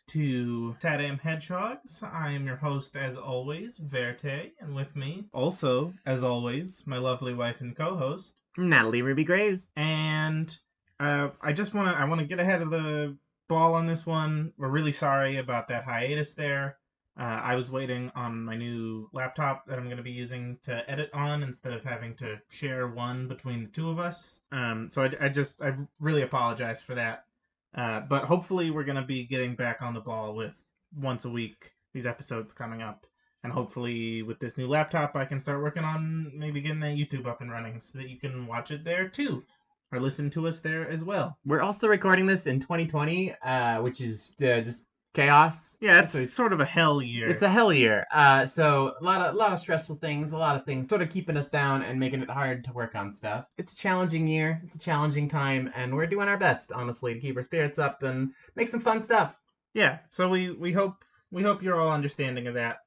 to SatAMHedgehogs. I am your host, as always, Verte, and with me, also, as always, my lovely wife and co-host, Natalie Ruby Graves. And I want to get ahead of the ball on this one. We're really sorry about that hiatus there. I was waiting on my new laptop that I'm going to be using to edit on instead of having to share one between the two of us. So I really apologize for that. But hopefully we're going to be getting back on the ball with once a week these episodes coming up. And hopefully with this new laptop, I can start working on maybe getting that YouTube up and running so that you can watch it there too. Or listen to us there as well. We're also recording this in 2020, which is just chaos. Yeah, it's sort of a hell year. It's a hell year. So a lot of stressful things, a lot of things sort of keeping us down and making it hard to work on stuff. It's a challenging year. It's a challenging time, and we're doing our best, honestly, to keep our spirits up and make some fun stuff. Yeah. So we hope you're all understanding of that.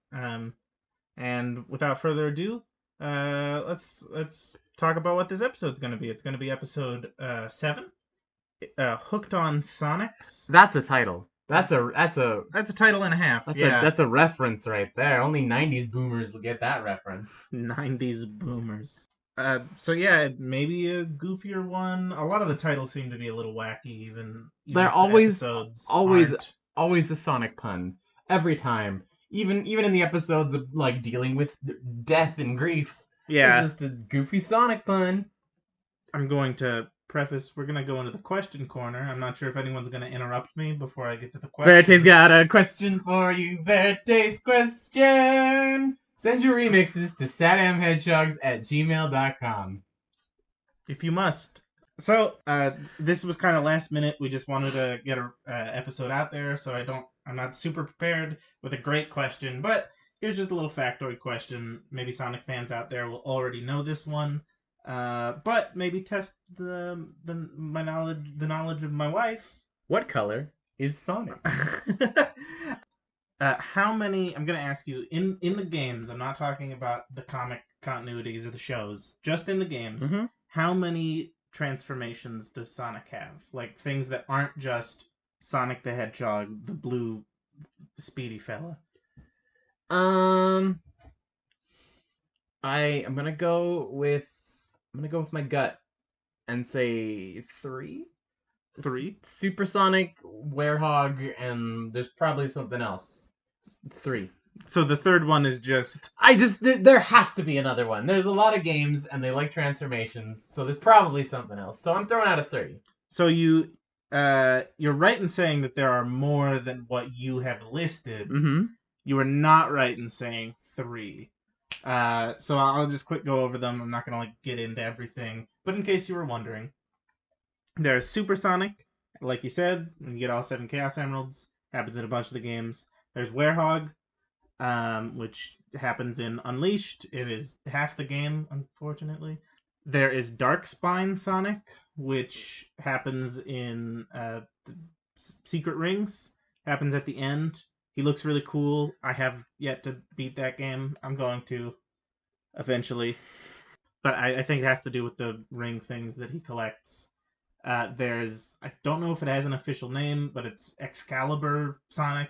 And without further ado, let's talk about what this episode's going to be. It's going to be episode 7, Hooked on Sonics. That's a title. That's a title and a half. That's a reference right there. Only 90s boomers will get that reference. 90s boomers. So yeah, maybe a goofier one. A lot of the titles seem to be a little wacky, even they're always a Sonic pun every time. Even in the episodes of like dealing with death and grief. Yeah, it's just a goofy Sonic pun. I'm going to preface, we're going to go into the question corner. I'm not sure if anyone's going to interrupt me before I get to the question. Verte's got a question for you. Verte's question. Send your remixes to SatAMHedgehogs@gmail.com. If you must. So, this was kind of last minute. We just wanted to get a episode out there, so I'm not super prepared with a great question, but here's just a little factoid question. Maybe Sonic fans out there will already know this one. But maybe test the knowledge of my wife. What color is Sonic? How many? I'm gonna ask you in the games. I'm not talking about the comic continuities of the shows. Just in the games. Mm-hmm. How many transformations does Sonic have? Like things that aren't just Sonic the Hedgehog, the blue speedy fella. I'm gonna go with my gut and say 3. 3? Supersonic, Werehog, and there's probably something else. 3. So the third one is just... there has to be another one. There's a lot of games, and they like transformations, so there's probably something else. So I'm throwing out a 3. So you're right in saying that there are more than what you have listed. Mm-hmm. You are not right in saying 3. So I'll just quick go over them. I'm not going to get into everything. But in case you were wondering, there's Supersonic, like you said, when you get all 7 Chaos Emeralds. Happens in a bunch of the games. There's Werehog, which happens in Unleashed. It is half the game, unfortunately. There is Darkspine Sonic, which happens in the Secret Rings. Happens at the end. He looks really cool. I have yet to beat that game. I'm going to eventually. But I think it has to do with the ring things that he collects. I don't know if it has an official name, but it's Excalibur Sonic.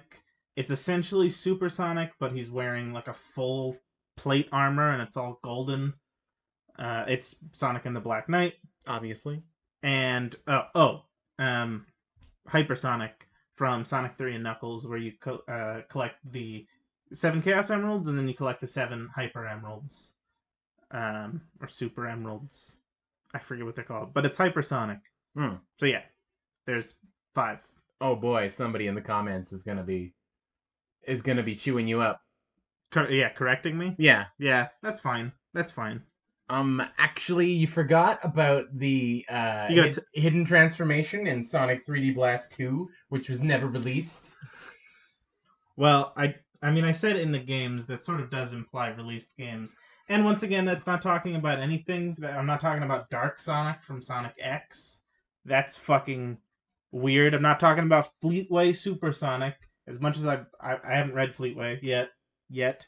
It's essentially Supersonic, but he's wearing like a full plate armor and it's all golden. It's Sonic and the Black Knight, obviously. And Hypersonic from Sonic 3 and Knuckles, where you collect the 7 Chaos Emeralds and then you collect the 7 Hyper Emeralds, or Super Emeralds. I forget what they're called, but it's Hypersonic. So yeah, there's 5. Oh boy, somebody in the comments is gonna be chewing you up. Correcting me? Yeah. Yeah, that's fine. Actually, you forgot about the hidden transformation in Sonic 3D Blast 2, which was never released. Well, I said in the games, that sort of does imply released games. And once again, that's not talking about anything. I'm not talking about Dark Sonic from Sonic X. That's fucking weird. I'm not talking about Fleetway Supersonic. As much as I haven't read Fleetway yet.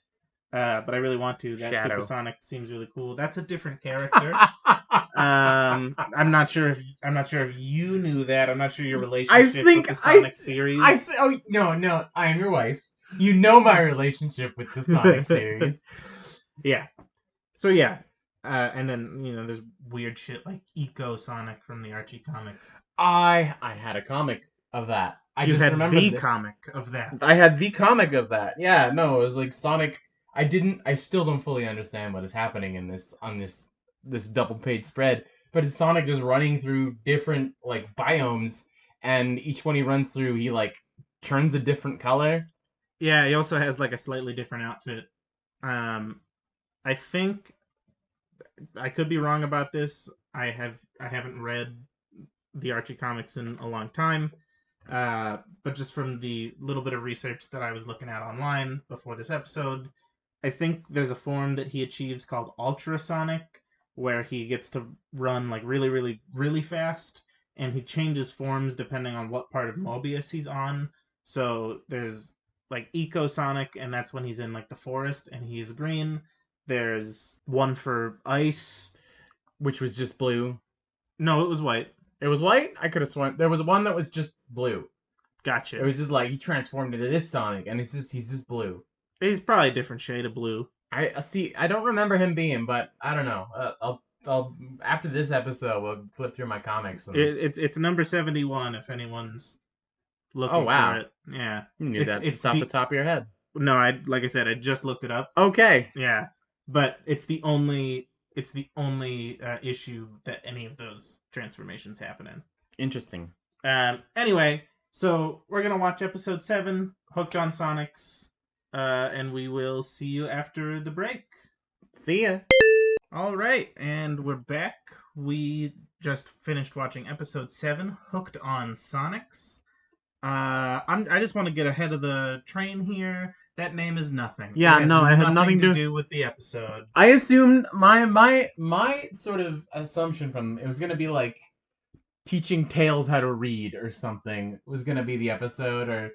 But I really want to. That Shadow. Supersonic seems really cool. That's a different character. I'm not sure if you knew that. I'm not sure your relationship with the Sonic series. Oh no, I am your wife. You know my relationship with the Sonic series. Yeah. So yeah. And then there's weird shit like Eco Sonic from the Archie comics. I had a comic of that. I You just had remembered the that. comic of that. I had the comic of that. Yeah, no, it was like Sonic. I still don't fully understand what is happening in this double page spread, but it's Sonic just running through different like biomes, and each one he runs through, he like turns a different color. Yeah, he also has like a slightly different outfit. I think I could be wrong about this. I haven't read the Archie comics in a long time. But just from the little bit of research that I was looking at online before this episode, I think there's a form that he achieves called Ultrasonic, where he gets to run like really, really, really fast, and he changes forms depending on what part of Mobius he's on. So there's like Ecosonic, and that's when he's in like the forest and he's green. There's one for ice. Which was just blue. No, it was white. It was white? I could have sworn there was one that was just blue. Gotcha. It was just like he transformed into this Sonic, and he's just blue. He's probably a different shade of blue. I see. I don't remember him being, but I don't know. I'll after this episode, we'll flip through my comics. And... It's number 71 if anyone's looking for it. Yeah, you knew that. It's off the top of your head. No, like I said, I just looked it up. Okay. Yeah, but it's the only issue that any of those transformations happen in. Interesting. Anyway, so we're gonna watch episode 7, Hooked on Sonics, and we will see you after the break. See ya. All right, and we're back. We just finished watching episode 7, Hooked on Sonics. I just want to get ahead of the train here. That name is nothing. Yeah, no, it had nothing to do with the episode. I assumed my sort of assumption from it was gonna be like teaching Tails how to read or something. It was gonna be the episode, or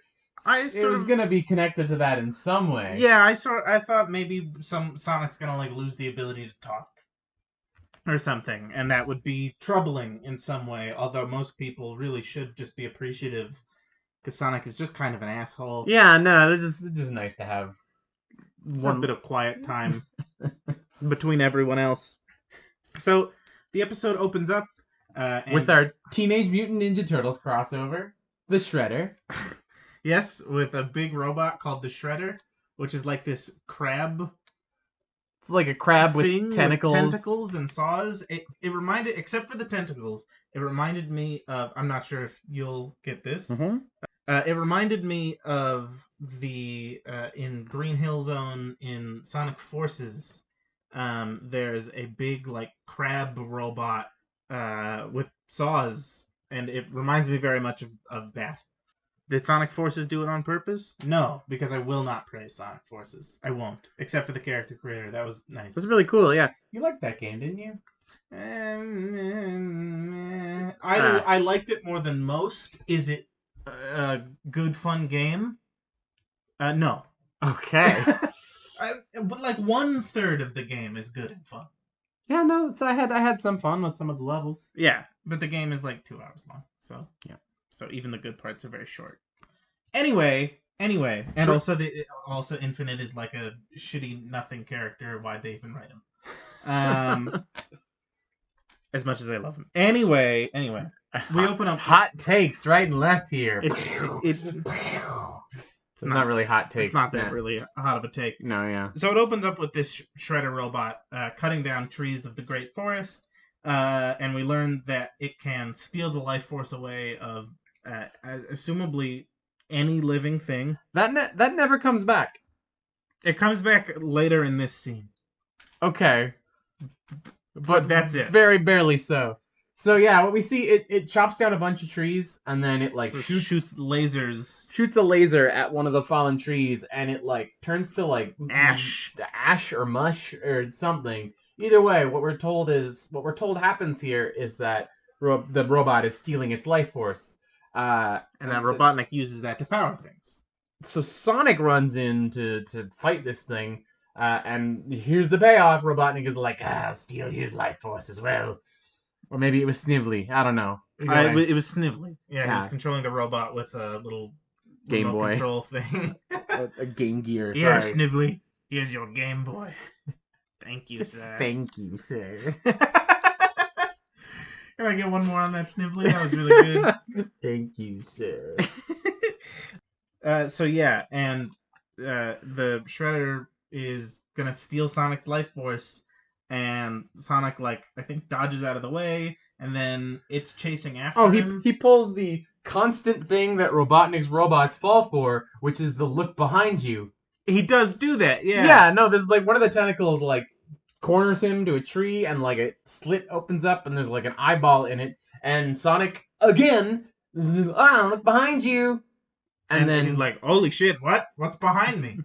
it was gonna be connected to that in some way. Yeah, I thought maybe Sonic's gonna like lose the ability to talk or something, and that would be troubling in some way. Although most people really should just be appreciative. Because Sonic is just kind of an asshole. Yeah, no, it's just nice to have one bit of quiet time between everyone else. So the episode opens up with our Teenage Mutant Ninja Turtles crossover, the Shredder. Yes, with a big robot called the Shredder, which is like this crab. It's like a crab with tentacles and saws. It reminded, except for the tentacles, it reminded me of. I'm not sure if you'll get this. Mm-hmm. It reminded me of the in Green Hill Zone in Sonic Forces. There's a big like crab robot with saws, and it reminds me very much of that. Did Sonic Forces do it on purpose? No, because I will not praise Sonic Forces. I won't, except for the character creator. That was nice. That's really cool. Yeah, you liked that game, didn't you? I liked it more than most. Is it a good fun game? No. Okay. But like 1/3 of the game is good and fun. Yeah, no, I had some fun with some of the levels. Yeah, but the game is like 2 hours long, so yeah. So even the good parts are very short. Anyway, and sure. also Infinite is like a shitty nothing character. Why'd they even write him? As much as I love him. Anyway, we open up hot takes right and left here. It's not really hot takes. It's not that really hot of a take. No, yeah. So it opens up with this Shredder robot cutting down trees of the Great Forest, and we learn that it can steal the life force away of assumably any living thing. That never comes back. It comes back later in this scene. Okay. But that's it. Very barely so. So yeah, what we see, it chops down a bunch of trees, and then it like shoots a laser at one of the fallen trees, and it like turns to like ash or mush or something. Either way, what we're told happens here is that the robot is stealing its life force. And that Robotnik uses that to power things. So Sonic runs in to fight this thing, and here's the payoff. Robotnik is like, I'll steal his life force as well. Or maybe it was Snively. I don't know. Either way. It was Snively. Yeah, he was Yeah. controlling the robot with a little Game remote Boy. control thing. A Game Gear. Here, Sorry. Snively. Here's your Game Boy. Thank you, sir. Thank you, sir. Can I get one more on that Snively? That was really good. Thank you, sir. So yeah, and the Shredder is gonna steal Sonic's life force, and Sonic, like, I think dodges out of the way, and then it's chasing after him. He pulls the constant thing that Robotnik's robots fall for, which is the look behind you. He does do that, yeah. Yeah, no, there's like one of the tentacles like corners him to a tree, and like a slit opens up, and there's like an eyeball in it, and Sonic again, look behind you, and then he's like, holy shit, what's behind me?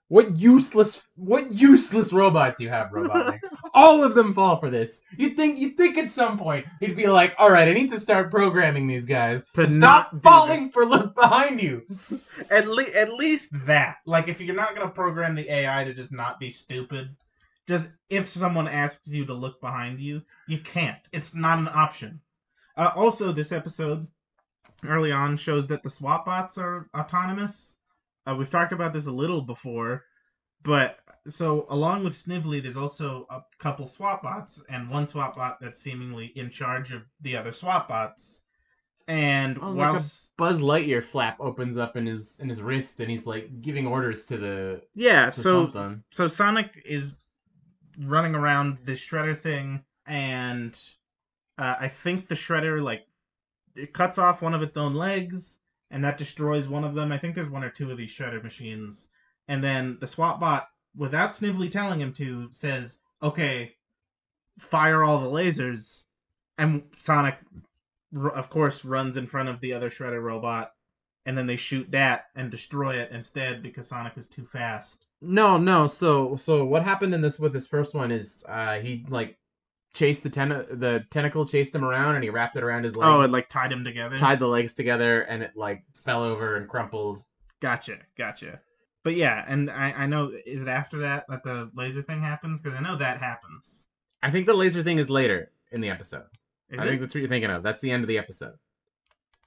What useless robots you have, Robotnik. All of them fall for this. You'd think at some point he'd be like, all right, I need to start programming these guys to stop falling for look behind you. At least that. Like, if you're not gonna program the AI to just not be stupid, just if someone asks you to look behind you, you can't. It's not an option. Also, this episode early on shows that the SWAT bots are autonomous. We've talked about this a little before, but so along with Snively, there's also a couple SWAT bots, and one SWAT bot that's seemingly in charge of the other SWAT bots. And like a Buzz Lightyear flap opens up in his wrist, and he's like giving orders to the so Sonic is running around the Shredder thing, and I think the Shredder, like, it cuts off one of its own legs, and that destroys one of them. I think there's one or two of these Shredder machines. And then the SWAT bot, without Snively telling him to, says, okay, fire all the lasers. And Sonic, of course, runs in front of the other Shredder robot, and then they shoot that and destroy it instead because Sonic is too fast. No. So what happened with this first one is he like chased the tentacle chased him around, and he wrapped it around his legs. Oh, it like tied him together. Tied the legs together, and it like fell over and crumpled. Gotcha. But yeah, and I know, is it after that the laser thing happens? Because I know that happens. I think the laser thing is later in the episode. I think that's what you're thinking of. That's the end of the episode.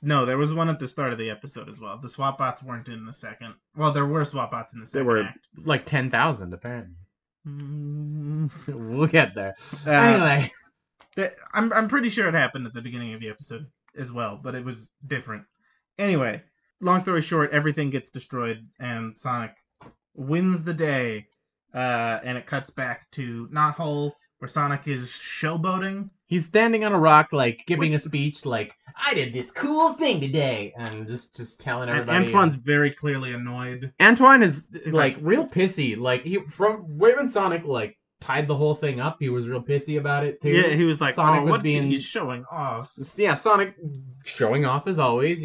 No, there was one at the start of the episode as well. The SWAT bots weren't in the second. Well, there were SWAT bots in the second act. There were like 10,000 apparently. We'll get there. Anyway, I'm pretty sure it happened at the beginning of the episode as well, but it was different. Anyway, long story short, everything gets destroyed, and Sonic wins the day. And it cuts back to Knothole, where Sonic is showboating. He's standing on a rock, like, giving a speech, like, I did this cool thing today, and just telling everybody. And Antoine's very clearly annoyed. Antoine is, like, real pissy. Like, when Sonic, like, tied the whole thing up, he was real pissy about it, too. Yeah, he was like, Sonic was he's showing off. Yeah, Sonic showing off as always.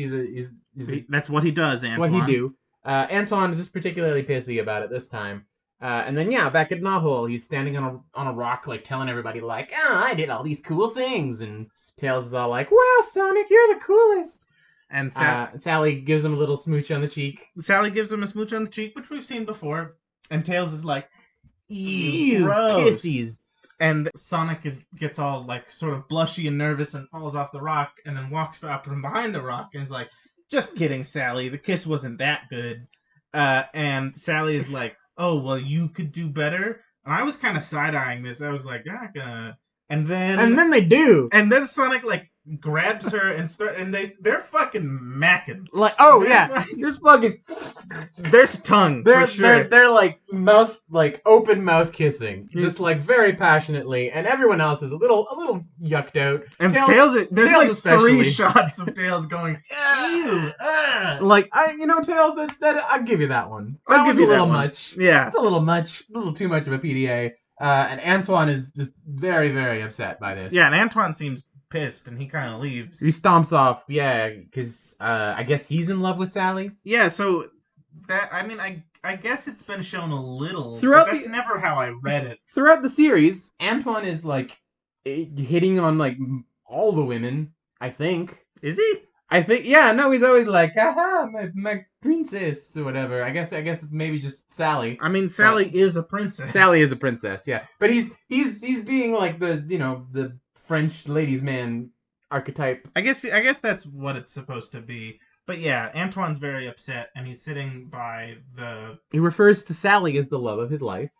That's what he does, Antoine. That's what he do. Antoine is just particularly pissy about it this time. And then, yeah, back at Knothole, he's standing on a rock, like, telling everybody, like, I did all these cool things. And Tails is all like, wow, Sonic, you're the coolest. And Sally gives him a little smooch on the cheek. Sally gives him a smooch on the cheek, which we've seen before. And Tails is like, ew, gross. Kissies. And Sonic gets all, like, sort of blushy and nervous and falls off the rock and then walks up from behind the rock and is like, just kidding, Sally. The kiss wasn't that good. And Sally is like, oh, well, you could do better. And I was kind of side-eyeing this. I was like, you're not gonna... And then they do. And then Sonic, like, grabs her and they're fucking macking. Like, oh, yeah. There's fucking... There's tongue, for sure. They're like, open mouth kissing. Just, like, very passionately. And everyone else is a little yucked out. And there's like especially 3 shots of Tails going, ew, Like, Tails, that I'll give you that one. That one's a little much. Yeah. It's a little much. A little too much of a PDA. And Antoine is just very, very upset by this. Yeah, and Antoine seems pissed, and he kind of leaves. He stomps off, yeah, because I guess he's in love with Sally. Yeah, so that, I mean, I guess it's been shown a little, but that's never how I read it. Throughout the series, Antoine is, like, hitting on, like, all the women, I think. Is he? I think, yeah, no, he's always like, aha, my princess, or whatever. I guess it's maybe just Sally. I mean, Sally is a princess. Sally is a princess, yeah. But he's being like the French ladies' man archetype. I guess that's what it's supposed to be. But yeah, Antoine's very upset, and he's sitting by the. He refers to Sally as the love of his life.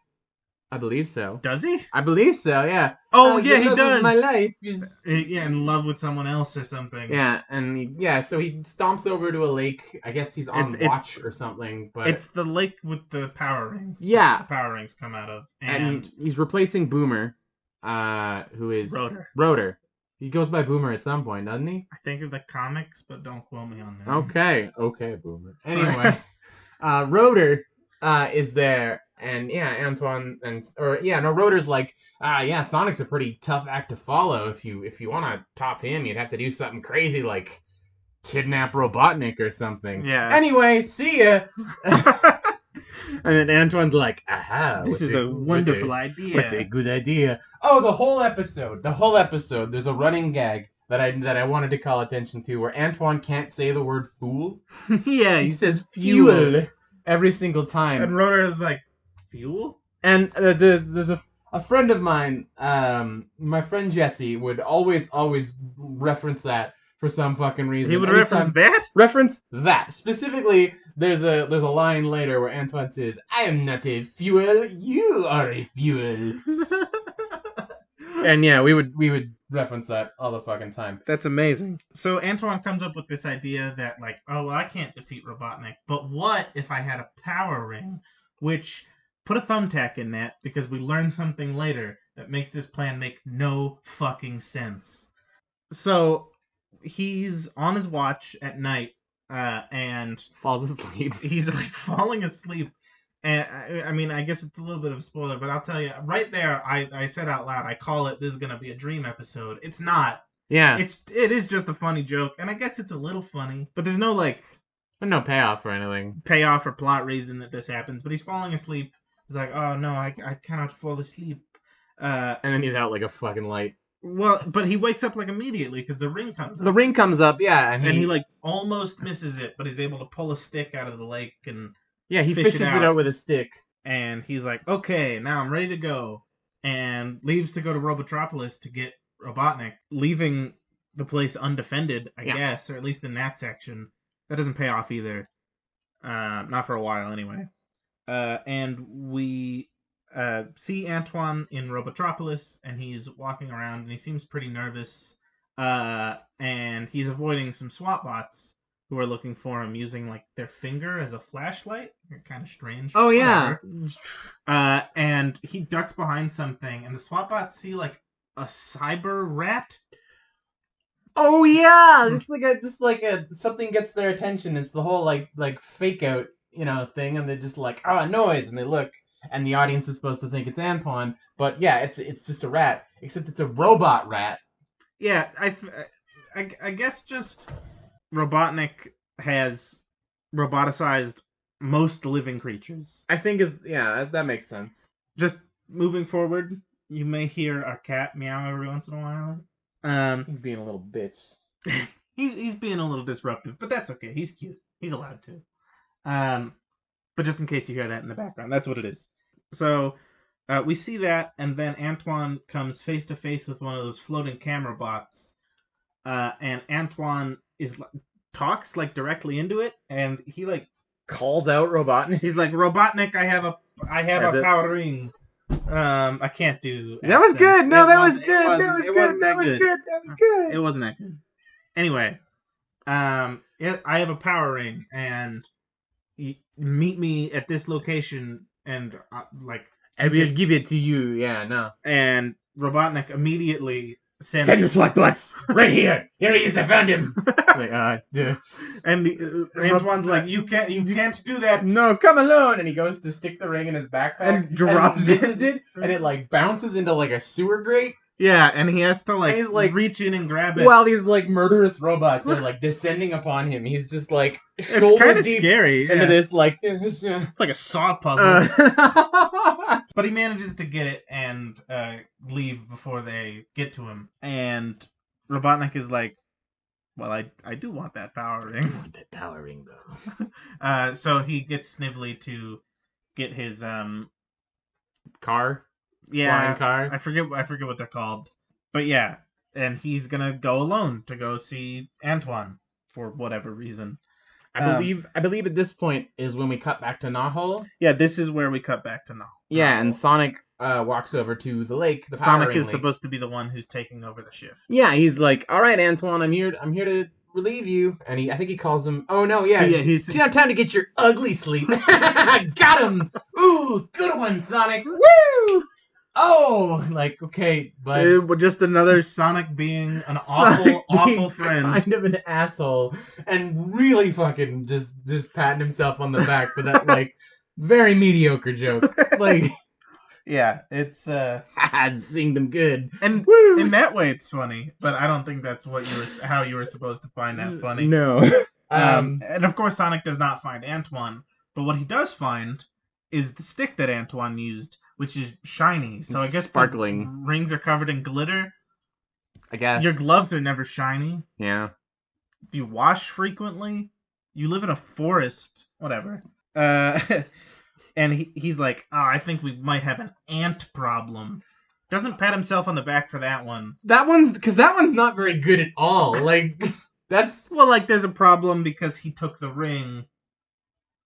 I believe so. Does he? I believe so, yeah. Oh yeah, the he love does. Of my life is. Yeah, in love with someone else or something. Yeah, and so he stomps over to a lake. I guess he's on watch or something. But it's the lake with the power rings. Yeah, the power rings come out of, and he's replacing Boomer, who is Rotor. He goes by Boomer at some point, doesn't he? I think of the comics, but don't quote me on that. Okay, Boomer. Anyway, Rotor is there, and Antoine Rotor's like, Sonic's a pretty tough act to follow. If you want to top him, you'd have to do something crazy like kidnap Robotnik or something. Yeah. Anyway, see ya. And then Antoine's like, aha, this is a wonderful idea. What's a good idea? Oh, the whole episode, there's a running gag that I wanted to call attention to where Antoine can't say the word fool. Yeah, he says fuel every single time. And Rotor is like, fuel? And there's a friend of mine, my friend Jesse, would always reference that for some fucking reason. He would reference that? Specifically, there's a line later where Antoine says, I am not a fuel, you are a fuel. And yeah, we would reference that all the fucking time. That's amazing. So Antoine comes up with this idea that, like, oh, well, I can't defeat Robotnik, but what if I had a power ring? Which, put a thumbtack in that, because we learn something later that makes this plan make no fucking sense. So he's on his watch at night, and falls asleep. He's like falling asleep. And I mean, I guess it's a little bit of a spoiler, but I'll tell you right there. I said out loud, I call it, this is gonna be a dream episode. It's not. Yeah. It is just a funny joke, and I guess it's a little funny, but there's no no payoff or anything. Payoff or plot reason that this happens. But he's falling asleep. He's like, oh no, I cannot fall asleep. And then he's out like a fucking light. Well, but he wakes up like immediately because the ring comes up. The ring comes up, yeah, and he like almost misses it, but he's able to pull a stick out of the lake and he fishes it out with a stick. And he's like, okay, now I'm ready to go, and leaves to go to Robotropolis to get Robotnik, leaving the place undefended, I guess, or at least in that section. That doesn't pay off either, not for a while anyway. And we see Antoine in Robotropolis, and he's walking around, and he seems pretty nervous, and he's avoiding some SWAT bots who are looking for him using like their finger as a flashlight. Kind of strange. Oh yeah. And he ducks behind something, and the SWAT bots see like a cyber rat. Oh yeah, it's like something gets their attention. It's the whole like fake out thing, and they're just like, oh, a noise, and they look, and the audience is supposed to think it's Antoine, but yeah, it's just a rat, except it's a robot rat. Yeah, I guess just Robotnik has roboticized most living creatures. I think that makes sense. Just moving forward, you may hear our cat meow every once in a while. He's being a little bitch. he's being a little disruptive, but that's okay. He's cute. He's allowed to. But just in case you hear that in the background, that's what it is. So we see that, and then Antoine comes face to face with one of those floating camera bots, and Antoine talks like directly into it, and he like calls out Robotnik. He's like, Robotnik, I have a power ring. I can't do. That was good. No, that was good. That was good. That was good. That was good. It wasn't that good. Anyway, I have a power ring, and you meet me at this location, and I will give it to you. Yeah, no. And Robotnik immediately send the SWAT bots right here. Here he is. I found him. And Antoine's like, you can't do that. No, come alone. And he goes to stick the ring in his backpack and drops misses it, and it like bounces into like a sewer grate. Yeah, and he has to like reach in and grab it while these like murderous robots are like descending upon him. He's just like shoulder deep scary into this like it's like a saw puzzle. But he manages to get it and leave before they get to him. And Robotnik is like, well, I do want that power ring. I do want that power ring though. So he gets Snively to get his car. Yeah, flying car. I forget what they're called. But yeah, and he's gonna go alone to go see Antoine for whatever reason. I believe at this point is when we cut back to Knothole. Yeah, this is where we cut back to Knothole. Yeah, and Sonic walks over to the lake. The Sonic is lake. supposed to be the one who's taking over the shift. Yeah, he's like, "All right, Antoine, I'm here to relieve you." And I think he calls him. Oh no, yeah, he's time to get your ugly sleep. Got him. Ooh, good one, Sonic. Woo! Oh, like, okay, but just another Sonic being an awful friend, kind of an asshole, and really fucking just patting himself on the back for that like very mediocre joke. Like, yeah, it's singed him good, and woo! In that way it's funny, but I don't think that's how you were supposed to find that funny. No. And of course Sonic does not find Antoine, but what he does find is the stick that Antoine used, which is shiny. So I guess sparkling. The rings are covered in glitter. I guess. Your gloves are never shiny. Yeah. Do you wash frequently? You live in a forest. Whatever. And he's like, oh, I think we might have an ant problem. Doesn't pat himself on the back for that one. That one's not very good at all. Like, that's... Well, like, there's a problem because he took the ring.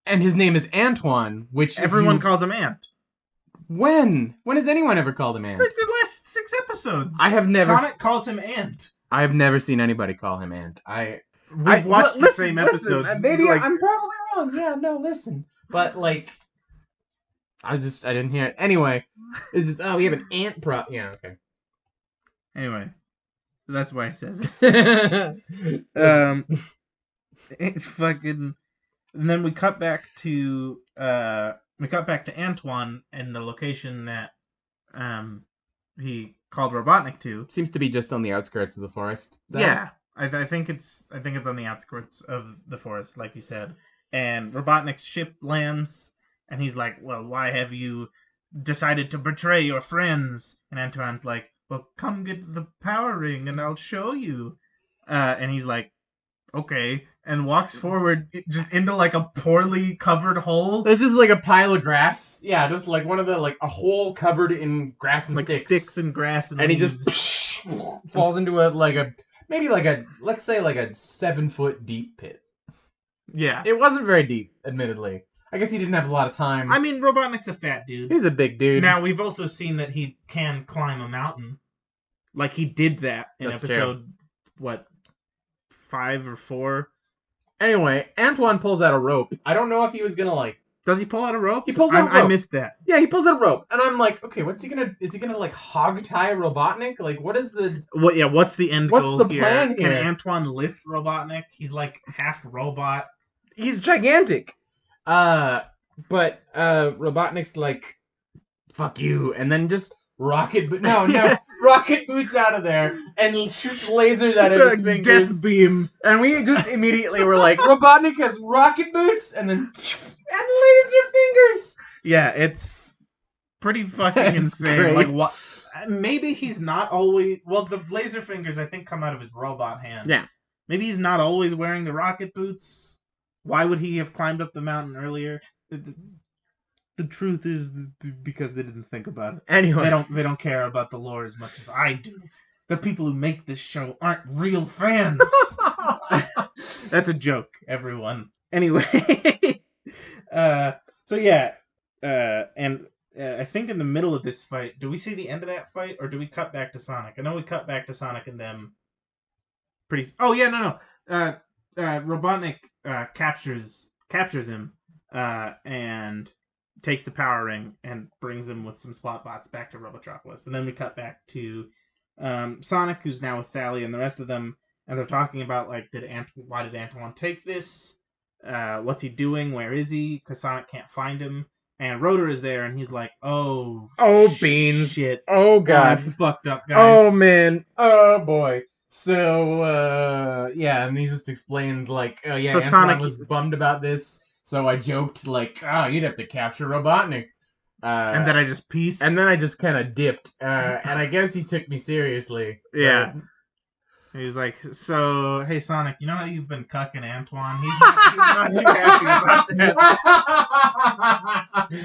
And his name is Antoine, which... Everyone calls him Ant. When? When has anyone ever called him Ant? Like the last 6 episodes. I have never... Sonic calls him Ant. I have never seen anybody call him Ant. We've watched the same episodes. Maybe I'm probably wrong. Yeah, no, listen. But, like... I didn't hear it. Anyway, it's just, we have an ant Yeah, okay. Anyway, that's why he says it. It's fucking... And then we cut back to Antoine and the location that he called Robotnik to. Seems to be just on the outskirts of the forest. Yeah, I think it's on the outskirts of the forest, like you said. And Robotnik's ship lands, and he's like, "Well, why have you decided to betray your friends?" And Antoine's like, "Well, come get the power ring, and I'll show you." And he's like, "Okay," and walks forward just into like a poorly covered hole. This is like a pile of grass. Yeah, just like one of the a hole covered in grass and like sticks and grass, and he just falls into maybe let's say a 7-foot deep pit. Yeah, it wasn't very deep, admittedly. I guess he didn't have a lot of time. I mean, Robotnik's a fat dude. He's a big dude. Now we've also seen that he can climb a mountain, like he did that in episode 5 or 4. Anyway, Antoine pulls out a rope. I don't know if he was gonna Does he pull out a rope? He pulls out a rope. I missed that. Yeah, he pulls out a rope, and I'm like, okay, what's he gonna? Is he gonna hog tie Robotnik? Like, what is the? What's the end goal? What's the plan here? Can Antoine lift Robotnik? He's like half robot. He's gigantic. But Robotnik's like, fuck you, and then just rocket boots out of there and shoots lasers out of his fingers. Death beam. And we just immediately were like, Robotnik has rocket boots and then and laser fingers. Yeah, it's pretty fucking insane. Great. Like what? Maybe he's not always. Well, the laser fingers I think come out of his robot hand. Yeah. Maybe he's not always wearing the rocket boots. Why would he have climbed up the mountain earlier? The truth is because they didn't think about it. Anyway, they don't care about the lore as much as I do. The people who make this show aren't real fans. That's a joke, everyone. Anyway, so yeah, and I think in the middle of this fight, do we see the end of that fight, or do we cut back to Sonic? I know we cut back to Sonic and them. Oh yeah, no. Robotnik captures him and takes the power ring and brings him with some spot bots back to Robotropolis. And then we cut back to Sonic, who's now with Sally and the rest of them, and they're talking about why did Antoine take this? What's he doing? Where is he? Because Sonic can't find him. And Rotor is there, and he's like, "Oh beans! Shit! Oh god! I fucked up, guys! Oh man! Oh boy!" So and he just explained so Antoine Sonic was bummed about this. So I joked you'd have to capture Robotnik. And then I just pieced. And then I just kind of dipped. And I guess he took me seriously. Yeah. He's like, so, hey, Sonic, you know how you've been cucking Antoine? He's not too happy about that.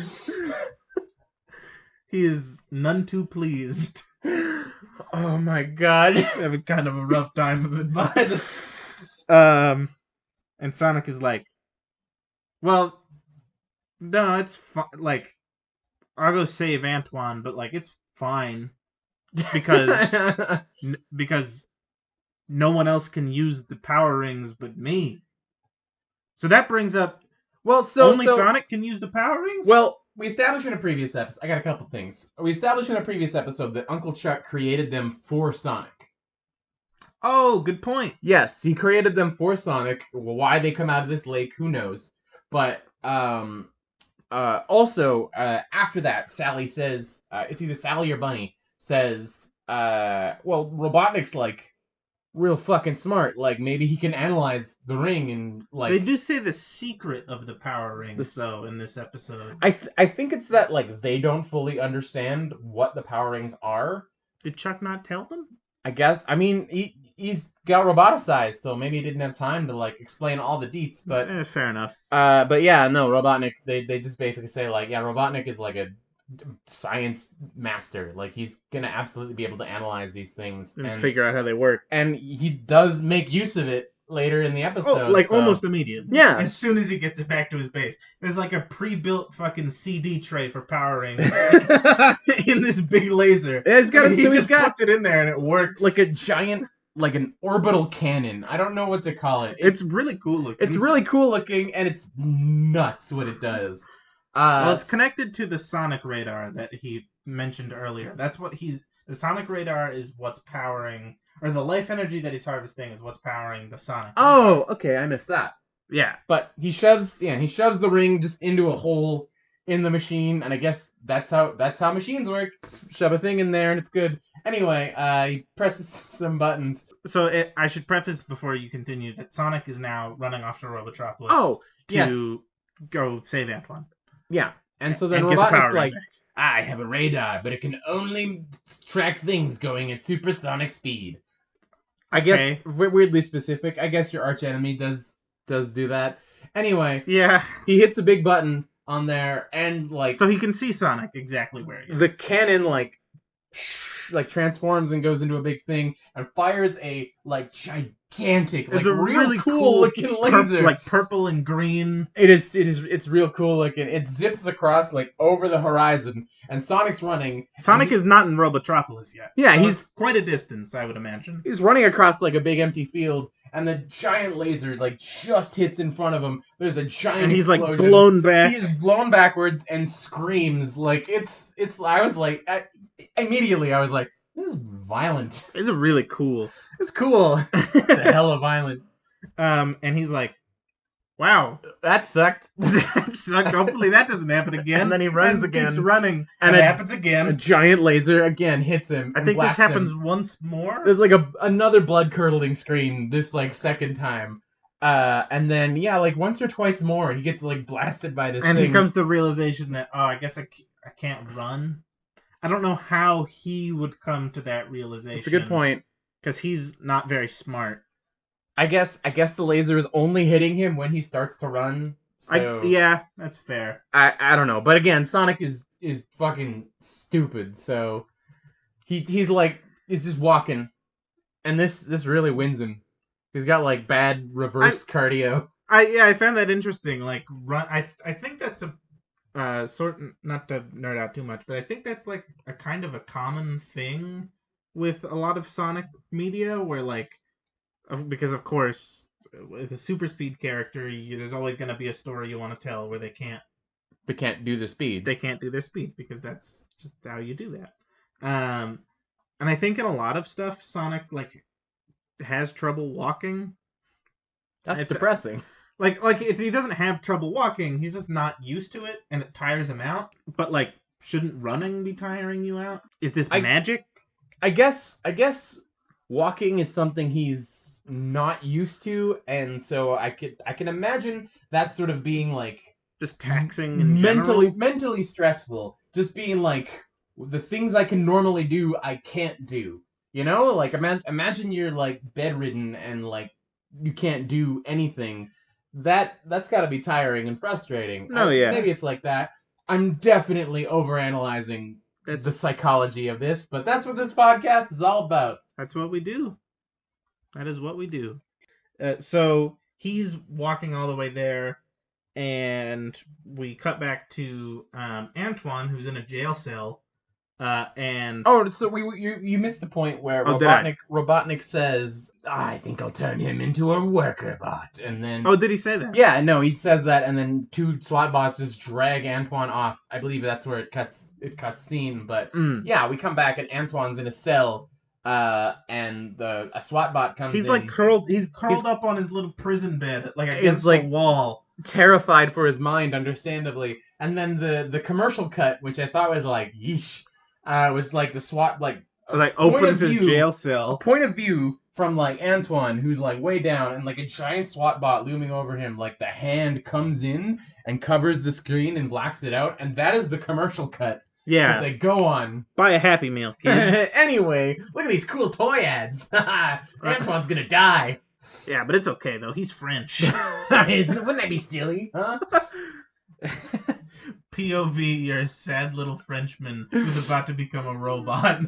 He is none too pleased. Oh my god. Having kind of a rough time of it, bud. And Sonic is like, well, no, it's fine. Like, I'll go save Antoine, but like, it's fine because because no one else can use the power rings but me. So that brings up only Sonic can use the power rings? Well, we established in a previous episode. I got a couple things. We established in a previous episode that Uncle Chuck created them for Sonic. Oh, good point. Yes, he created them for Sonic. Why they come out of this lake, who knows? But also after that, Sally says, it's either Sally or Bunny says, well, Robotnik's like real fucking smart. Like maybe he can analyze the ring and like. They do say the secret of the power rings though in this episode. I think it's that like they don't fully understand what the power rings are. Did Chuck not tell them? I guess. I mean, he's got roboticized, so maybe he didn't have time to like explain all the deets. But fair enough. But yeah, no, Robotnik. They just basically say like, yeah, Robotnik is like a science master. Like he's gonna absolutely be able to analyze these things and figure out how they work. And he does make use of it later in the episode. Oh, like almost immediately. Yeah. As soon as he gets it back to his base. There's like a pre-built fucking CD tray for power rings in this big laser. Yeah, he just puts it in there and it works. Like a giant, like an orbital cannon. I don't know what to call it. It's really cool looking. It's really cool looking, and it's nuts what it does. Well, it's connected to the Sonic radar that he mentioned earlier. That's what the Sonic radar is what's powering, or the life energy that he's harvesting is what's powering the Sonic radar. Oh, okay, I missed that. Yeah. But he shoves the ring just into a hole in the machine, and I guess that's how machines work. Shove a thing in there, and it's good. Anyway, he presses some buttons. So I should preface before you continue that Sonic is now running off to Robotropolis. Oh, to go save Antoine. Yeah, and so then Robotnik's like, I have a radar, but it can only track things going at supersonic speed. I guess weirdly specific. I guess your arch enemy does do that. Anyway, yeah, he hits a big button on there, and like, so he can see Sonic exactly where he is. The cannon like transforms and goes into a big thing and fires a like gigantic, like really cool looking laser, like purple and green. It's real cool looking. It zips across like over the horizon, and Sonic's running. Sonic is not in Robotropolis yet. Yeah, so he's quite a distance, I would imagine. He's running across like a big empty field, and the giant laser like just hits in front of him. There's a giant and he's explosion. Like blown back. He is blown backwards and screams like it's. I was like, immediately I was like, this is violent. It's really cool. It's cool. It's hella violent. And he's like, wow, that sucked. That sucked. Hopefully that doesn't happen again. And then he runs again. Keeps running. And it happens again. A giant laser again hits him. I think this happens once more. There's like another blood curdling scream this like second time. And then like once or twice more he gets like blasted by this and thing. He comes to the realization that I guess I can't run. I don't know how he would come to that realization. That's a good point. Because he's not very smart. I guess the laser is only hitting him when he starts to run. So yeah, that's fair. I don't know, but again, Sonic is fucking stupid. So he's just walking, and this really wins him. He's got like bad reverse cardio. I found that interesting. Like run. I think that's a not to nerd out too much, but I think that's like a kind of a common thing with a lot of Sonic media, where like, because of course with a super speed character, there's always going to be a story you want to tell where they can't do their speed. They can't do their speed because that's just how you do that. And I think in a lot of stuff, Sonic like has trouble walking. That's depressing. Like if he doesn't have trouble walking, he's just not used to it, and it tires him out. But like, shouldn't running be tiring you out? Is this magic? I guess walking is something he's not used to, and so I can imagine that sort of being like just taxing in general. mentally stressful. Just being like, the things I can normally do, I can't do. You know, like imagine you're like bedridden and like you can't do anything. That's got to be tiring and frustrating. No, yeah. Maybe it's like that. I'm definitely overanalyzing the psychology of this, but that's what this podcast is all about. That's what we do. That is what we do. So he's walking all the way there, and we cut back to Antoine, who's in a jail cell. And so you missed the point where Oh, Robotnik says, I think I'll turn him into a worker bot, and then did he say that? yeah, no, he says that, and then two SWAT bots just drag Antoine off. I believe that's where it cuts scene, but yeah, we come back and Antoine's in a cell, and a SWAT bot comes in. He's like curled up on his little prison bed, like against like the wall, terrified for his mind, understandably. And then the commercial cut, which I thought was like yeesh. Was like the SWAT opens his jail cell. A point of view from like Antoine, who's like way down, and like a giant SWAT bot looming over him. Like the hand comes in and covers the screen and blacks it out, and that is the commercial cut. Yeah. That they go on. Buy a Happy Meal, kids. Anyway, look at these cool toy ads. Antoine's gonna die. Yeah, but it's okay though. He's French. Wouldn't that be silly? Huh? POV, you're a sad little Frenchman who's about to become a robot.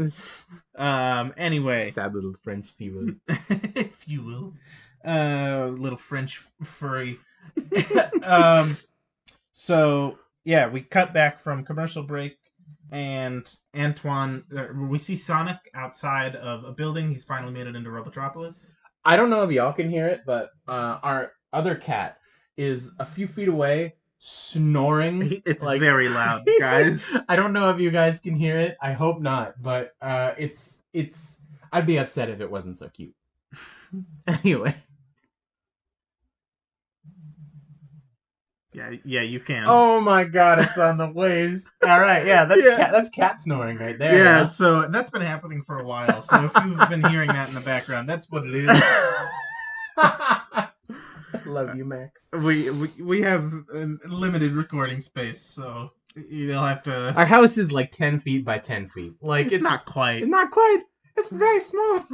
Anyway. Sad little French fuel. If you will. Little French furry. So, yeah, we cut back from commercial break, and Antoine, we see Sonic outside of a building. He's finally made it into Robotropolis. I don't know if y'all can hear it, but our other cat is a few feet away, snoring. It's like, very loud, guys. I don't know if you guys can hear it. I hope not, but it's. I'd be upset if it wasn't so cute. Anyway. Yeah, you can. Oh my God, it's on the waves. All right, yeah, that's cat snoring right there. Yeah, so that's been happening for a while. So if you've been hearing that in the background, that's what it is. Love you, Max. We have limited recording space, so you'll have to. Our house is like 10 feet by 10 feet. Like it's not quite. Not quite. It's very small.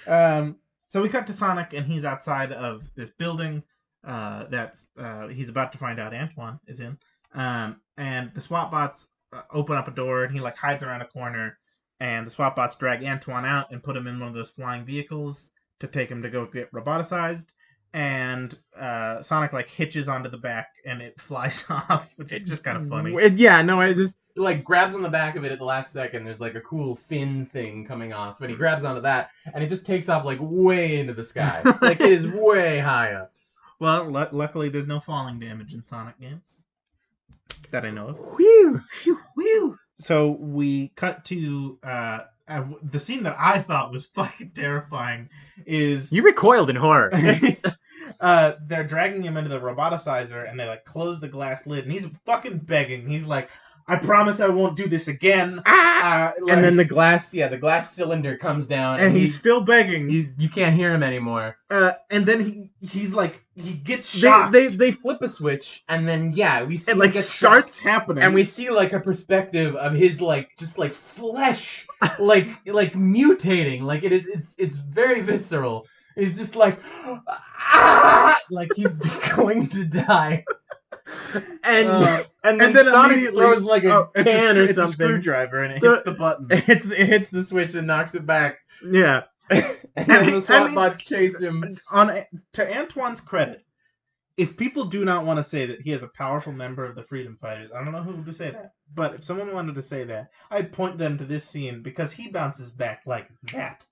So we cut to Sonic, and he's outside of this building. That's he's about to find out Antoine is in. And the SWAT bots open up a door, and he like hides around a corner, and the SWAT bots drag Antoine out and put him in one of those flying vehicles to take him to go get roboticized. And Sonic like hitches onto the back, and it flies off, which is just kind of funny. It just like grabs on the back of it at the last second. There's like a cool fin thing coming off, and he grabs onto that, and it just takes off like way into the sky. Like it is way high up. Well, luckily there's no falling damage in Sonic games that I know of. Whew, whew, whew. So we cut to the scene that I thought was fucking terrifying is... You recoiled in horror. They're dragging him into the roboticizer, and they like close the glass lid, and he's fucking begging. He's like, I promise I won't do this again. And then the glass cylinder comes down, and he's still begging. You can't hear him anymore. And then he's like, he gets shocked. They flip a switch, and then we see it like starts happening, and we see like a perspective of his like just like flesh like mutating. Like it's very visceral. He's just like like he's going to die. And then Sonic throws like a can or something. It's a screwdriver, and it hits the button. It hits the switch and knocks it back. Yeah. And then the SWAT bots chase him. To Antoine's credit, if people do not want to say that he is a powerful member of the Freedom Fighters, I don't know who would say that, but if someone wanted to say that, I'd point them to this scene because he bounces back like that.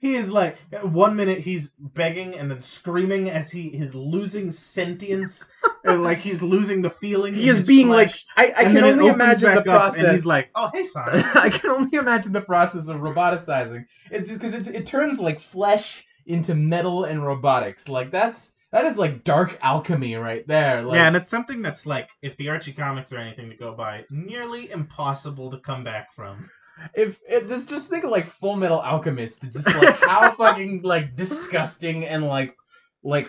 He is like, 1 minute he's begging and then screaming as he is losing sentience and like he's losing the feeling. He is being flesh. like, I can only imagine the process. And he's like, oh, hey, Sonic. I can only imagine the process of roboticizing. It's just because it turns like flesh into metal and robotics. Like that is like dark alchemy right there. Like, yeah, and it's something that's like, if the Archie comics are anything to go by, nearly impossible to come back from. Just think of like Full Metal Alchemist, just like how fucking like disgusting and like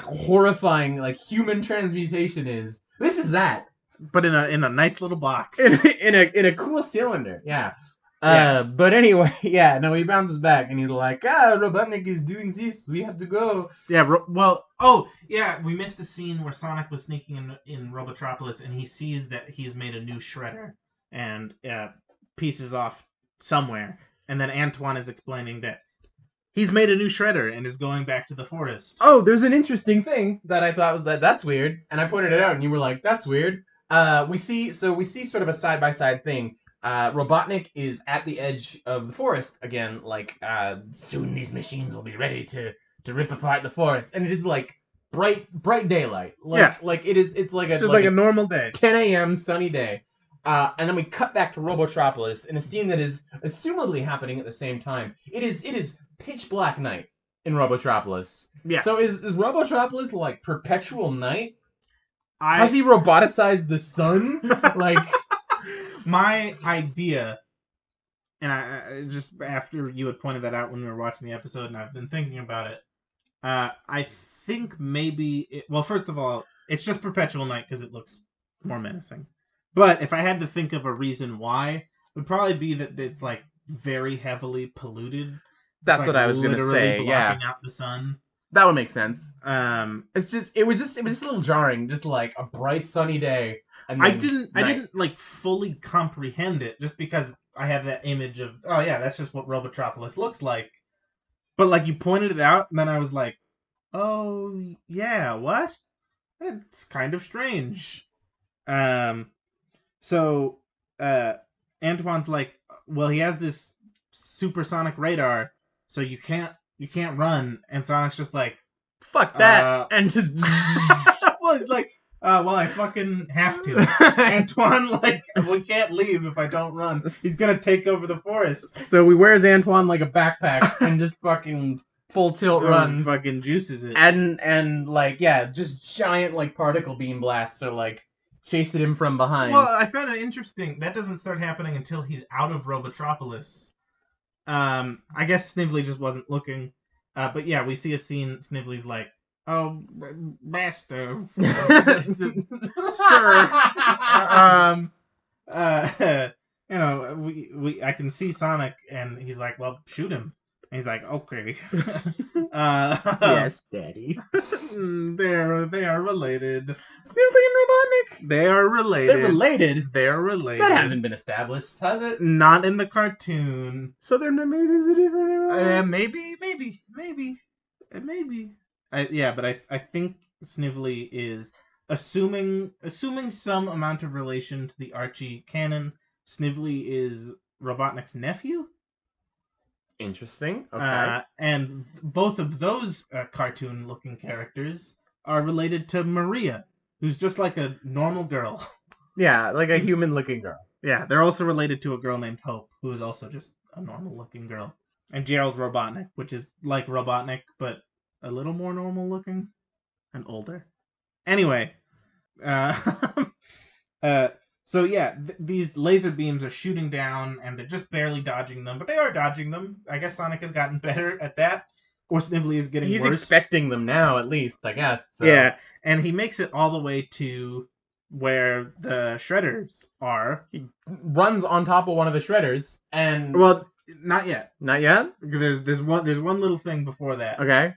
horrifying like human transmutation is. This is that, but in a nice little box, in a cool cylinder. Yeah. But anyway, he bounces back and he's like, Robotnik is doing this. We have to go. Yeah. We missed the scene where Sonic was sneaking in Robotropolis and he sees that he's made a new shredder, and pieces off somewhere. And then Antoine is explaining that he's made a new shredder and is going back to the forest. Oh, there's an interesting thing that I thought was that's weird, and I pointed it out, and you were like, "That's weird." We see sort of a side-by-side thing. Robotnik is at the edge of the forest again, like soon these machines will be ready to rip apart the forest, and it is like bright daylight, like it's like a normal day, 10 a.m. sunny day. And then we cut back to Robotropolis in a scene that is assumably happening at the same time. It is pitch black night in Robotropolis. Yeah. So is Robotropolis like perpetual night? I Has he roboticized the sun? Like, my idea, and I just after you had pointed that out when we were watching the episode, and I've been thinking about it. I think maybe well, first of all, it's just perpetual night because it looks more menacing. But if I had to think of a reason why, it would probably be that it's like very heavily polluted. that's It's, what like, I was gonna literally say. Yeah, blocking out the sun. that would make sense. It was just a little jarring, just like a bright sunny day. And I then didn't like fully comprehend it just because I have that image of, oh yeah, that's just what Robotropolis looks like. But like you pointed it out, and then I was like, oh yeah, what? That's kind of strange. So Antoine's like, well, he has this supersonic radar, so you can't run, and Sonic's just like, fuck that, and just well, he's like, well, I fucking have to. Antoine, like, we can't leave if I don't run. He's gonna take over the forest. So he wears Antoine like a backpack and just fucking full tilt runs. Fucking juices it. And like, yeah, just giant like particle beam blasts are like chasing him from behind. Well, I found it interesting. That doesn't start happening until he's out of Robotropolis. I guess Snively just wasn't looking. But yeah, we see a scene. Snively's like, "Oh, master, sir, I can see Sonic," and he's like, "Well, shoot him." And he's like, "Okay." Yes, Daddy. They are related. Snively and Robotnik. They are related. They're related. They're related. That hasn't been established, has it? Not in the cartoon. So maybe there's a different. Maybe. Yeah, but I think Snively is assuming some amount of relation to the Archie canon. Snively is Robotnik's nephew. Interesting. Okay. And both of those cartoon-looking characters are related to Maria, who's just like a normal girl. Yeah, like a human-looking girl. Yeah, they're also related to a girl named Hope, who is also just a normal-looking girl. And Gerald Robotnik, which is like Robotnik, but a little more normal-looking and older. Anyway, so yeah, these laser beams are shooting down, and they're just barely dodging them, but they are dodging them. I guess Sonic has gotten better at that, or Snively is getting worse. He's expecting them now, at least, I guess. So. Yeah, and he makes it all the way to where the shredders are. He runs on top of one of the shredders, and well, not yet. Not yet. There's one little thing before that. Okay.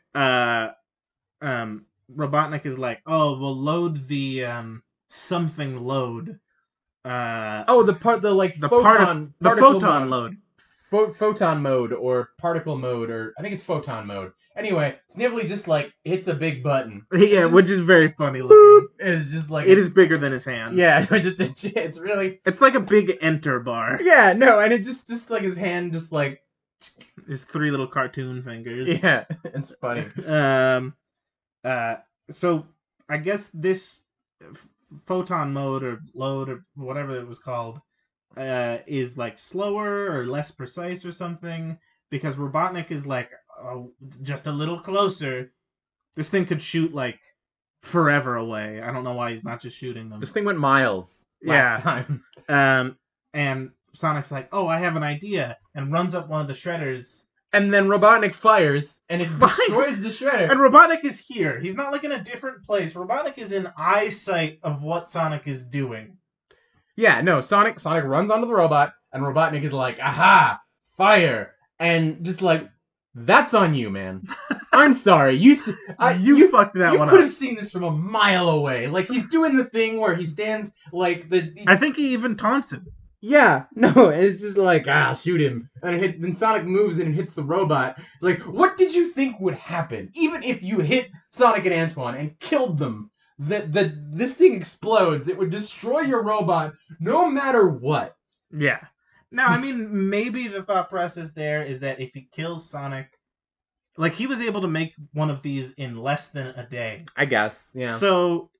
Robotnik is like, oh, we'll load the something load. The photon load. Photon mode or particle mode, or I think it's photon mode. Anyway, Snively just like hits a big button. Yeah, which is very funny looking. It's just like it is bigger than his hand. Yeah, it's really. It's like a big enter bar. Yeah, no, and it just like his hand just like his three little cartoon fingers. Yeah, it's funny. So I guess this photon mode or load or whatever it was called is like slower or less precise or something, because Robotnik is like, oh, just a little closer. This thing could shoot like forever away. I don't know why he's not just shooting them. This thing went miles last time. And Sonic's like, oh, I have an idea, and runs up one of the shredders. And then Robotnik fires, and it destroys the shredder. And Robotnik is here. He's not like in a different place. Robotnik is in eyesight of what Sonic is doing. Yeah, no, Sonic runs onto the robot, and Robotnik is like, aha, fire. And just like, that's on you, man. I'm sorry. You fucked that one up. You could have seen this from a mile away. Like, he's doing the thing where he stands like the... I think he even taunts him. Yeah, no, it's just like, shoot him. And then Sonic moves and it hits the robot. It's like, what did you think would happen? Even if you hit Sonic and Antoine and killed them, this thing explodes. It would destroy your robot no matter what. Yeah. Now, I mean, maybe the thought process there is that if he kills Sonic, like, he was able to make one of these in less than a day. I guess, yeah. So,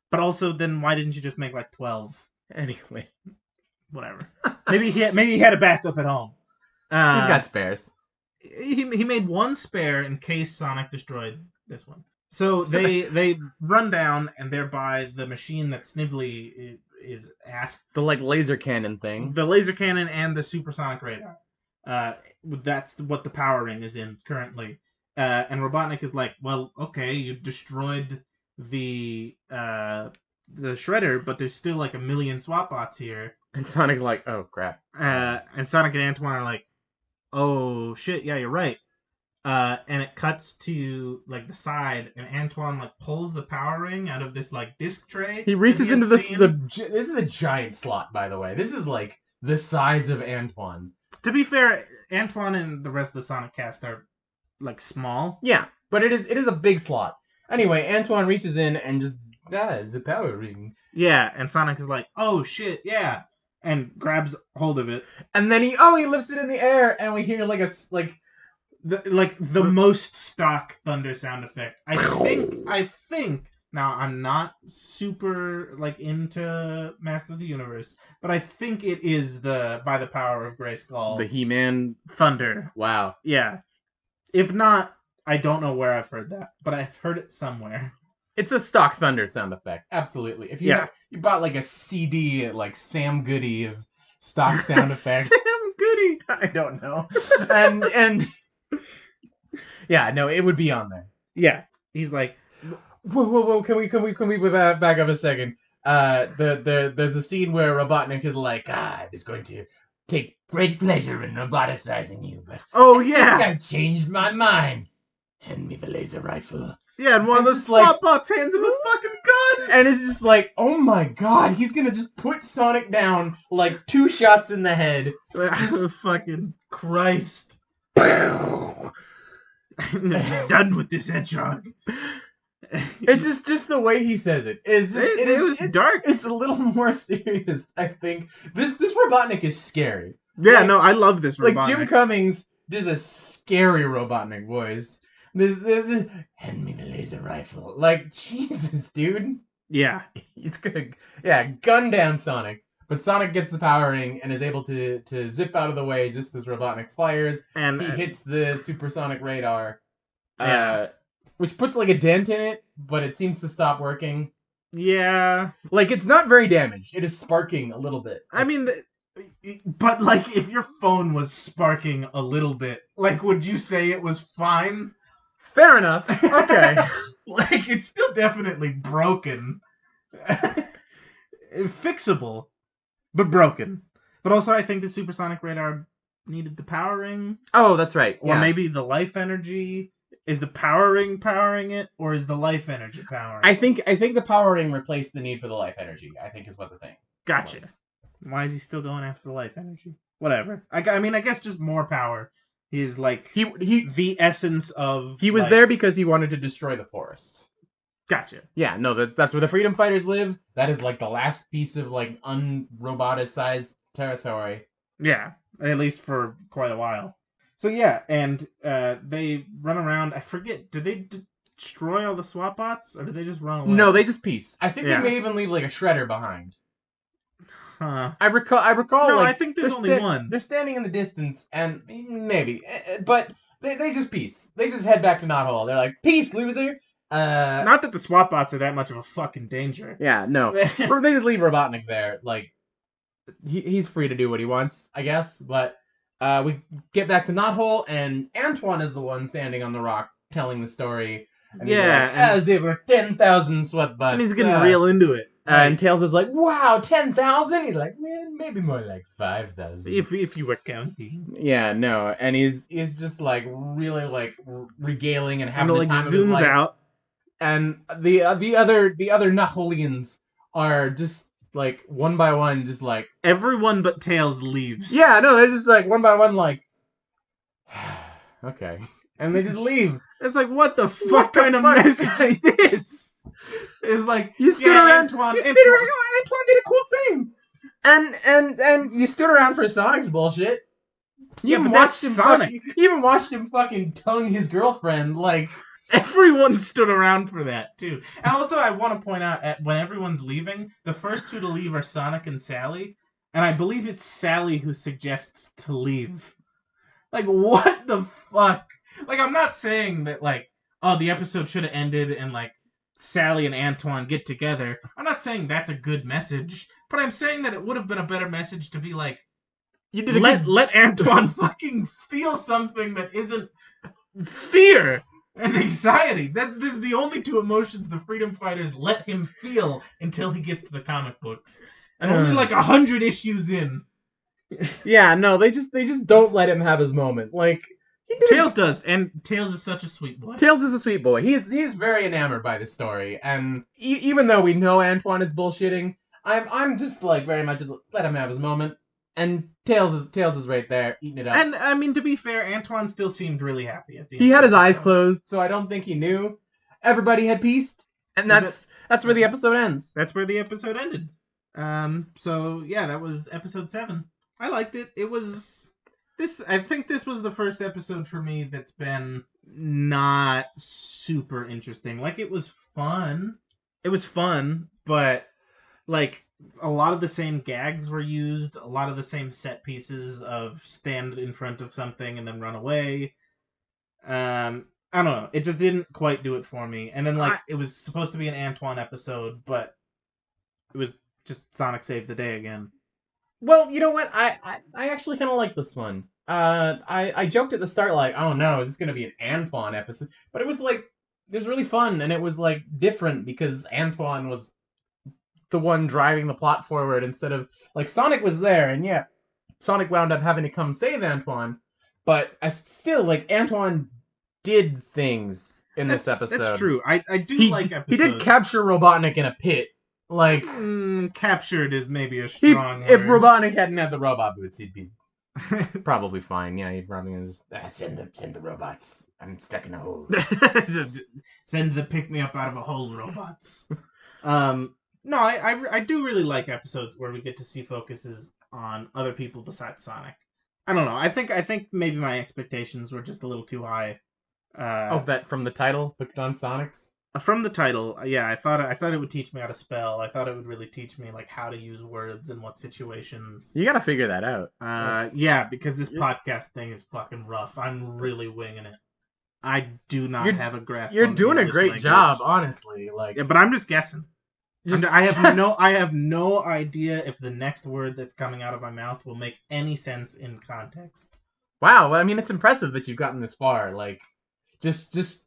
but also, then why didn't you just make, like, 12? Anyway. Whatever. Maybe he had a backup at home. He's got spares. He made one spare in case Sonic destroyed this one. So they run down, and they're by the machine that Snively is at. The, like, laser cannon thing. The laser cannon and the supersonic radar. That's what the power ring is in currently. And Robotnik is like, well, okay, you destroyed the shredder, but there's still like a million swap bots here. And Sonic's like, oh, crap. And Sonic and Antoine are like, oh, shit, yeah, you're right. And it cuts to like the side, and Antoine like pulls the power ring out of this like disc tray. He reaches into this is a giant slot, by the way. This is like the size of Antoine. To be fair, Antoine and the rest of the Sonic cast are like small. Yeah, but it is a big slot. Anyway, Antoine reaches in and just it's a power ring. Yeah, and Sonic is like, oh shit, yeah, and grabs hold of it. And then he lifts it in the air, and we hear the most stock thunder sound effect. I think now I'm not super like into Master of the Universe, but I think it is by the power of Grayskull. The He-Man thunder. Wow. Yeah. If not, I don't know where I've heard that, but I've heard it somewhere. It's a stock thunder sound effect. Absolutely. If you you bought like a CD at like Sam Goody of stock sound effects. Sam Goody. I don't know. and yeah, no, it would be on there. Yeah, he's like, whoa! Can we back up a second? There's a scene where Robotnik is like, I was going to take great pleasure in roboticizing you, but I think I've changed my mind. Hand me the laser rifle. Yeah, and one of the swap bots hands him a fucking gun, and it's just like, oh my god, he's gonna just put Sonic down like 2 shots in the head. Fucking Christ. Done with this hedgehog. It's just the way he says it. It was dark. It's a little more serious, I think. This Robotnik is scary. Yeah, like, no, I love this Robotnik. Like Jim Cummings does a scary Robotnik voice. This is hand me the laser rifle. Like, Jesus, dude. Yeah. It's gonna gun down Sonic. But Sonic gets the power ring and is able to zip out of the way just as Robotnik fires. And he hits the supersonic radar, which puts like a dent in it, but it seems to stop working. Yeah. Like, it's not very damaged. It is sparking a little bit. I mean, but like, if your phone was sparking a little bit, like, would you say it was fine? Fair enough. Okay. Like, it's still definitely broken. Fixable. But broken. But also, I think the supersonic radar needed the power ring. Oh, that's right. Or maybe the life energy. Is the power ring powering it, or is the life energy powering it? I think the power ring replaced the need for the life energy, I think is what the thing Gotcha. was. Why is he still going after the life energy? Whatever. I mean, I guess just more power. He's like the essence of... He was there because he wanted to destroy the forest. Gotcha. Yeah, no, that's where the Freedom Fighters live. That is like the last piece of like unroboticized territory. Yeah, at least for quite a while. So yeah, and they run around. I forget, did they destroy all the swap bots, or did they just run away? No, they just piece. I think they may even leave like a shredder behind. Huh. I recall. No, like, I think there's only one. They're standing in the distance, and maybe, but they just piece. They just head back to Knothole. They're like, peace, loser. Not that the swap bots are that much of a fucking danger. Yeah, no. They just leave Robotnik there. Like, he's free to do what he wants, I guess. But we get back to Knothole, and Antoine is the one standing on the rock telling the story. And he's like, as there were 10,000 swap bots. And he's getting real into it. And Tails is like, wow, 10,000? He's like, man, maybe more like 5,000. If you were counting. Yeah, no. And he's just like really like regaling and having the time of his life. Zooms out. And the other Knotholians are just like one by one, just like everyone but Tails leaves. yeah, no, they're just like one by one, like okay, and they just leave. It's like, what the fuck What the kind of fuck, message guys? is this? It's like, You stood yeah, around. Antoine, You stood around. Antoine did a cool thing. And you stood around for Sonic's bullshit. You Yeah, even but that's watched him Sonic. you even watched him fucking tongue his girlfriend. Like Everyone stood around for that too. And also, I want to point out, when everyone's leaving, the first two to leave are Sonic and Sally, and I believe it's Sally who suggests to leave. Like, what the fuck? Like, I'm not saying that, like, oh, the episode should have ended and, like, Sally and Antoine get together. I'm not saying that's a good message, but I'm saying that it would have been a better message to be like, you did a let Antoine fucking feel something that isn't fear and anxiety. This is the only two emotions the freedom fighters let him feel until he gets to the comic books. And only like 100 issues in. Yeah, no, they just don't let him have his moment. Like Tails does, and Tails is such a sweet boy. Tails is a sweet boy. He's very enamored by this story, and even though we know Antoine is bullshitting, I'm just like very much let him have his moment. And Tails is right there eating it up. And I mean, to be fair, Antoine still seemed really happy at the end. He had his eyes closed, so I don't think he knew. Everybody had peaced, and So that's where the episode ends. That's where the episode ended. So yeah, that was episode 7. I liked it. It was this. I think this was the first episode for me that's been not super interesting. Like, it was fun. It was fun, but like, a lot of the same gags were used, a lot of the same set pieces of stand in front of something and then run away. I don't know. It just didn't quite do it for me. And then, like, it was supposed to be an Antoine episode, but it was just Sonic saved the day again. Well, you know what? I actually kind of like this one. I joked at the start like, oh no, is this gonna be an Antoine episode? But it was really fun, and it was like different because Antoine was the one driving the plot forward instead of like Sonic was there, and yeah, Sonic wound up having to come save Antoine, but I still like Antoine did things in this episode. That's true. I do like episodes. He did capture Robotnik in a pit. Like captured is maybe a strong word. If Robotnik hadn't had the robot boots, he'd be probably fine. Yeah, he'd probably just send the robots. I'm stuck in a hole. Send the pick me up out of a hole, robots. No, I do really like episodes where we get to see focuses on other people besides Sonic. I don't know. I think maybe my expectations were just a little too high. That from the title, Hooked on Sonics. From the title, yeah, I thought it would teach me how to spell. I thought it would really teach me like how to use words in what situations. You gotta figure that out. Yeah, because this podcast thing is fucking rough. I'm really winging it. I do not have a grasp. You're on doing a English great language. job, honestly. Like, yeah, but I'm just guessing. I have no idea if the next word that's coming out of my mouth will make any sense in context. Wow, well, I mean, it's impressive that you've gotten this far. Like, just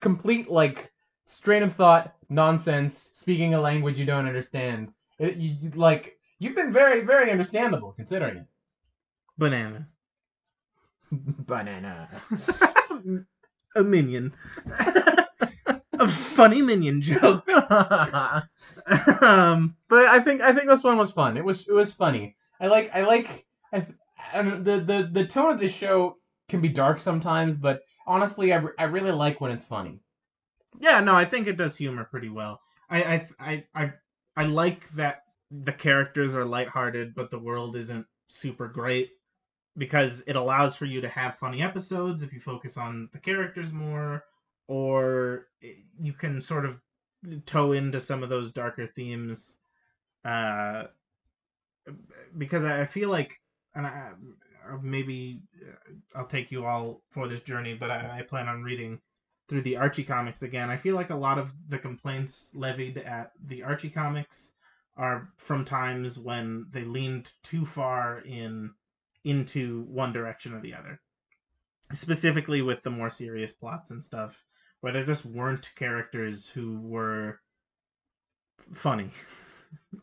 complete like strain of thought, nonsense, speaking a language you don't understand. You've been very, very understandable considering it. Banana. Banana. A minion. A funny minion joke. But I think this one was fun. It was funny. And the tone of this show can be dark sometimes, but honestly, I really like when it's funny. Yeah, no, I think it does humor pretty well. I like that the characters are lighthearted, but the world isn't super great, because it allows for you to have funny episodes if you focus on the characters more, or you can sort of toe into some of those darker themes. Because I feel like, and maybe I'll take you all for this journey, but I plan on reading through the Archie comics again. I feel like a lot of the complaints levied at the Archie comics are from times when they leaned too far into one direction or the other. Specifically with the more serious plots and stuff, where there just weren't characters who were funny.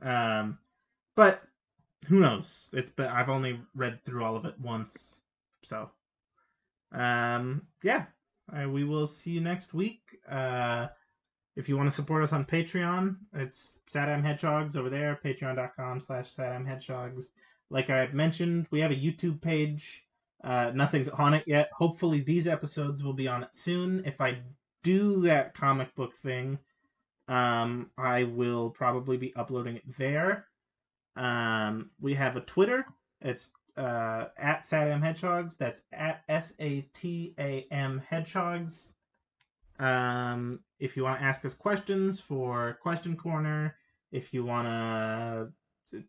But who knows? I've only read through all of it once, so yeah. We will see you next week. If you want to support us on Patreon, it's SatAMHedgehogs over there, patreon.com/SatAMHedgehogs. Like I mentioned, we have a YouTube page. Nothing's on it yet. Hopefully these episodes will be on it soon. If I do that comic book thing, I will probably be uploading it there. We have a Twitter. It's at SatAMHedgehogs. That's at SatAMHedgehogs. If you want to ask us questions for Question Corner, if you want to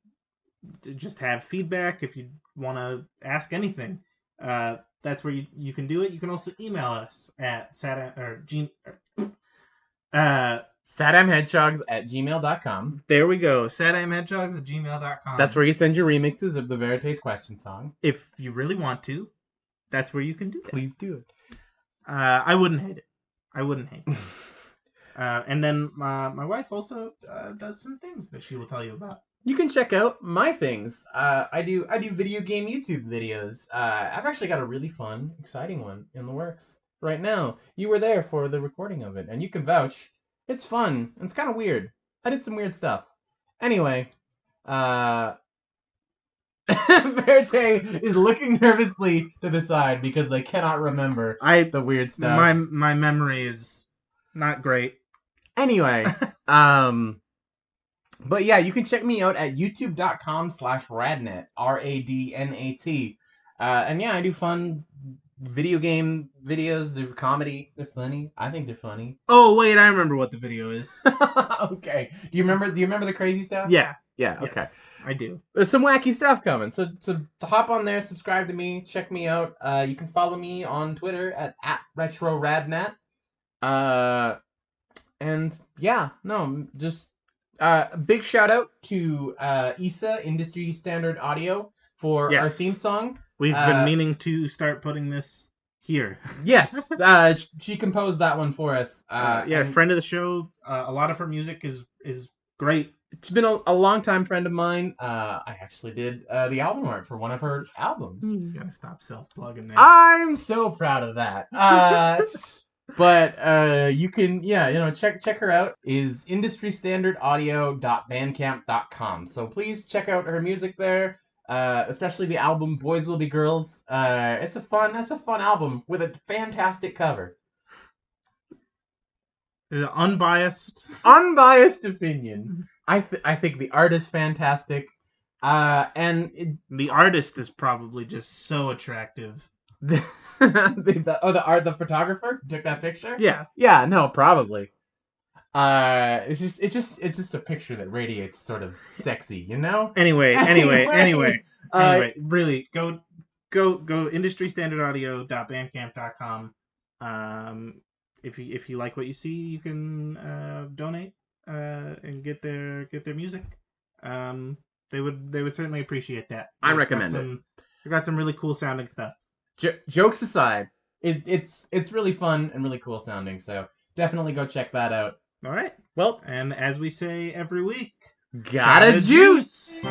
just have feedback, if you want to ask anything, that's where you can do it. You can also email us at SatAMHedgehogs@gmail.com. There we go. SatAMHedgehogs@gmail.com. That's where you send your remixes of the Veritas question song. If you really want to, that's where you can do that. Please do it. I wouldn't hate it. And then my wife also does some things that she will tell you about. You can check out my things. I do video game YouTube videos. I've actually got a really fun, exciting one in the works right now. You were there for the recording of it, and you can vouch. It's fun. It's kind of weird. I did some weird stuff. Anyway, Verte is looking nervously to the side because they cannot remember the weird stuff. My memory is not great. Anyway, but yeah, you can check me out at youtube.com/radnat, RADNAT. And yeah, I do fun video game videos. They're comedy. They're funny. I think they're funny. Oh wait, I remember what the video is. Okay. Do you remember the crazy stuff? Yeah. Yeah. Okay. Yes, I do. There's some wacky stuff coming. So to hop on there, subscribe to me, check me out. You can follow me on Twitter at @RetroRadnat. And yeah, no, just big shout out to ISA, Industry Standard Audio, for our theme song. We've been meaning to start putting this here. Yes, she composed that one for us. Friend of the show. A lot of her music is great. It's been a long-time friend of mine. I actually did the album art for one of her albums. You gotta stop self-plugging there. I'm so proud of that. But you can, check her out. Is industrystandardaudio.bandcamp.com. So please check out her music there. Especially the album Boys Will Be Girls. It's a fun album with a fantastic cover. Is it unbiased? Unbiased opinion. I think the art is fantastic. And the artist is probably just so attractive. The photographer took that picture? Yeah, no, probably. It's just a picture that radiates sort of sexy, you know? Anyway, really go industrystandardaudio.bandcamp.com. If you like what you see, you can donate and get their music. They would certainly appreciate that. I recommend it. They've got some really cool sounding stuff. Jokes aside, it's really fun and really cool sounding, so definitely go check that out. All right. Well, and as we say every week, gotta juice!